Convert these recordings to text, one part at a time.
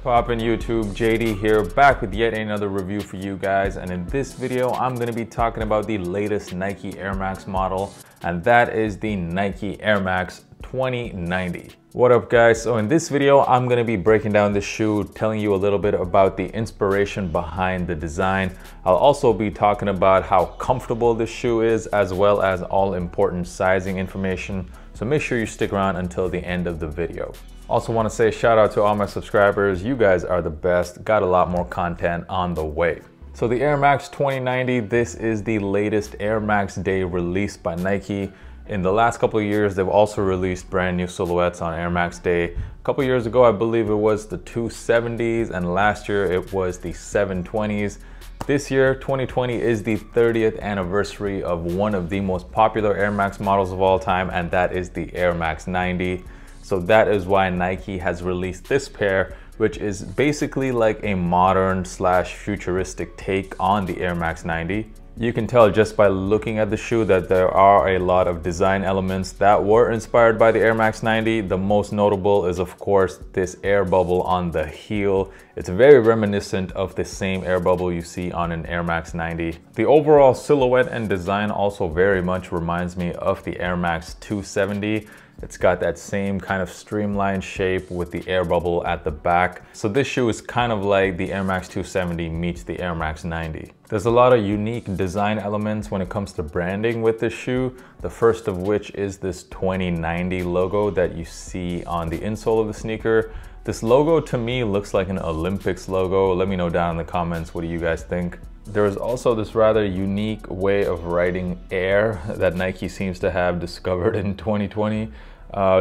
Poppin' YouTube, JD here, back with yet another review for you guys. And in this video, I'm gonna be talking about the latest Nike Air Max model, and that is the Nike Air Max 2090. What up guys? So in this video, I'm gonna be breaking down the shoe, telling you a little bit about the inspiration behind the design. I'll also be talking about how comfortable this shoe is, as well as all important sizing information. So make sure you stick around until the end of the video. Also want to say shout out to all my subscribers. You guys are the best. Got a lot more content on the way. So the Air Max 2090, this is the latest Air Max Day released by Nike. In the last couple of years, they've also released brand new silhouettes on Air Max Day. A couple of years ago, I believe it was the 270s, and last year it was the 720s. This year, 2020, is the 30th anniversary of one of the most popular Air Max models of all time, and that is the Air Max 90. So that is why Nike has released this pair, which is basically like a modern slash futuristic take on the Air Max 90. You can tell just by looking at the shoe that there are a lot of design elements that were inspired by the Air Max 90. The most notable is of course this air bubble on the heel. It's very reminiscent of the same air bubble you see on an Air Max 90. The overall silhouette and design also very much reminds me of the Air Max 270. It's got that same kind of streamlined shape with the air bubble at the back. So this shoe is kind of like the Air Max 270 meets the Air Max 90. There's a lot of unique design elements when it comes to branding with this shoe. The first of which is this 2090 logo that you see on the insole of the sneaker. This logo to me looks like an Olympics logo. Let me know down in the comments, what do you guys think? There is also this rather unique way of writing air that Nike seems to have discovered in 2020.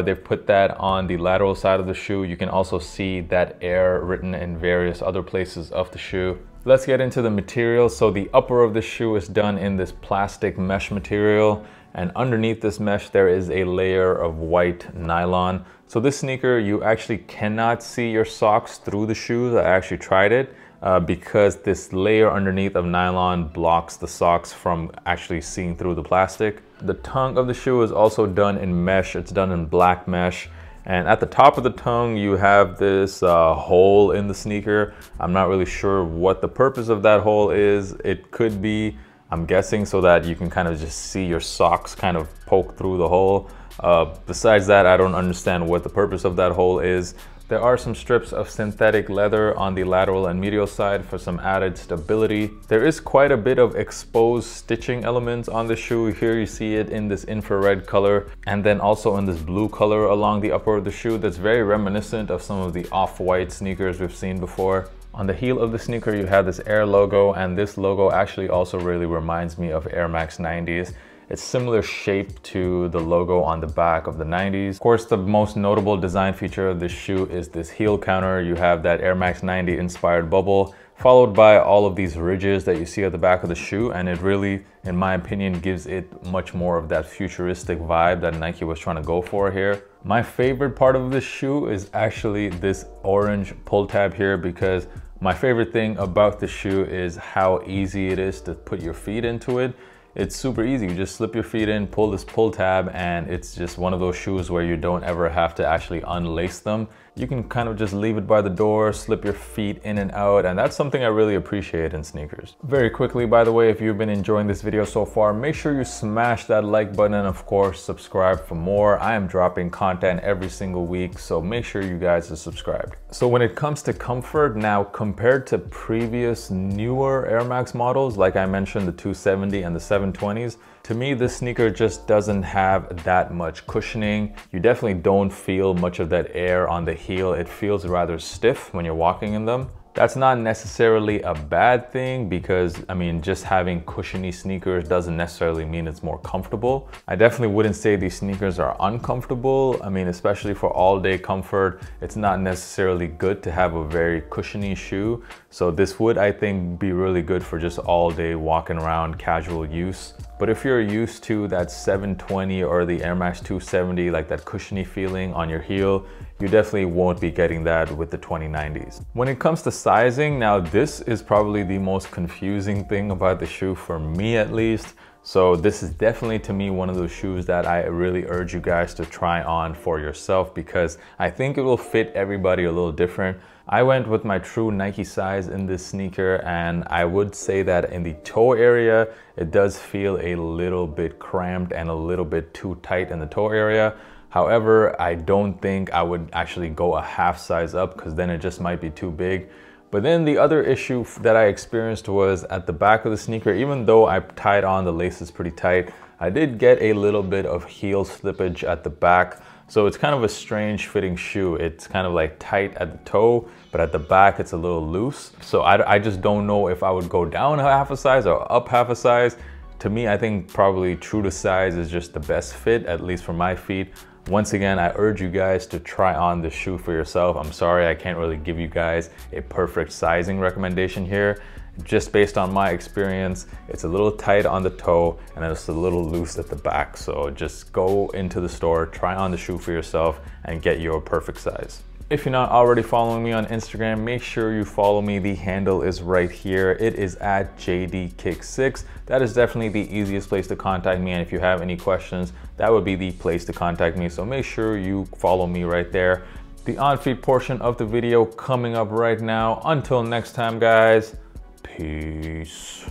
They've put that on the lateral side of the shoe. You can also see that air written in various other places of the shoe. Let's get into the material. So the upper of the shoe is done in this plastic mesh material, and underneath this mesh there is a layer of white nylon. So this sneaker, you actually cannot see your socks through the shoes. I actually tried it. Because this layer underneath of nylon blocks the socks from actually seeing through the plastic. The tongue of the shoe is also done in mesh. It's done in black mesh. And at the top of the tongue, you have this hole in the sneaker. I'm not really sure what the purpose of that hole is. It could be, I'm guessing, so that you can kind of just see your socks kind of poke through the hole. Besides that, I don't understand what the purpose of that hole is. There are some strips of synthetic leather on the lateral and medial side for some added stability. There is quite a bit of exposed stitching elements on the shoe. Here you see it in this infrared color, and then also in this blue color along the upper of the shoe that's very reminiscent of some of the off-white sneakers we've seen before. On the heel of the sneaker you have this Air logo, and this logo actually also really reminds me of Air Max 90s. It's similar shape to the logo on the back of the 90s. Of course, the most notable design feature of this shoe is this heel counter. You have that Air Max 90 inspired bubble, followed by all of these ridges that you see at the back of the shoe. And it really, in my opinion, gives it much more of that futuristic vibe that Nike was trying to go for here. My favorite part of this shoe is actually this orange pull tab here, because my favorite thing about the shoe is how easy it is to put your feet into it. It's super easy. You just slip your feet in, pull this pull tab, and it's just one of those shoes where you don't ever have to actually unlace them. You can kind of just leave it by the door, slip your feet in and out, and that's something I really appreciate in sneakers. Very quickly, by the way, if you've been enjoying this video so far, make sure you smash that like button and of course subscribe for more. I am dropping content every single week, so make sure you guys are subscribed. So when it comes to comfort, now compared to previous newer Air Max models, like I mentioned, the 270 and the 720s, to me, this sneaker just doesn't have that much cushioning. You definitely don't feel much of that air on the heel. It feels rather stiff when you're walking in them. That's not necessarily a bad thing, because I mean, just having cushiony sneakers doesn't necessarily mean it's more comfortable. I definitely wouldn't say these sneakers are uncomfortable. I mean, especially for all day comfort, it's not necessarily good to have a very cushiony shoe. So this would, I think, be really good for just all day walking around, casual use. But if you're used to that 720 or the Air Max 270, like that cushiony feeling on your heel, you definitely won't be getting that with the 2090s. When it comes to sizing, now this is probably the most confusing thing about the shoe, for me at least. So this is definitely, to me, one of those shoes that I really urge you guys to try on for yourself, because I think it will fit everybody a little different. I went with my true Nike size in this sneaker, and I would say that in the toe area, it does feel a little bit cramped and a little bit too tight in the toe area. However, I don't think I would actually go a half size up because then it just might be too big. But then the other issue that I experienced was at the back of the sneaker. Even though I tied on the laces pretty tight, I did get a little bit of heel slippage at the back. So it's kind of a strange fitting shoe. It's kind of like tight at the toe, but at the back it's a little loose. So I just don't know if I would go down half a size or up half a size. To me, I think probably true to size is just the best fit, at least for my feet. Once again, I urge you guys to try on the shoe for yourself. I'm sorry I can't really give you guys a perfect sizing recommendation here. Just based on my experience, it's a little tight on the toe and it's a little loose at the back. So just go into the store, try on the shoe for yourself and get your perfect size. If you're not already following me on Instagram, make sure you follow me. The handle is right here. It is at JDKick6. That is definitely the easiest place to contact me. And if you have any questions, that would be the place to contact me. So make sure you follow me right there. The on-feet portion of the video coming up right now. Until next time, guys. Peace.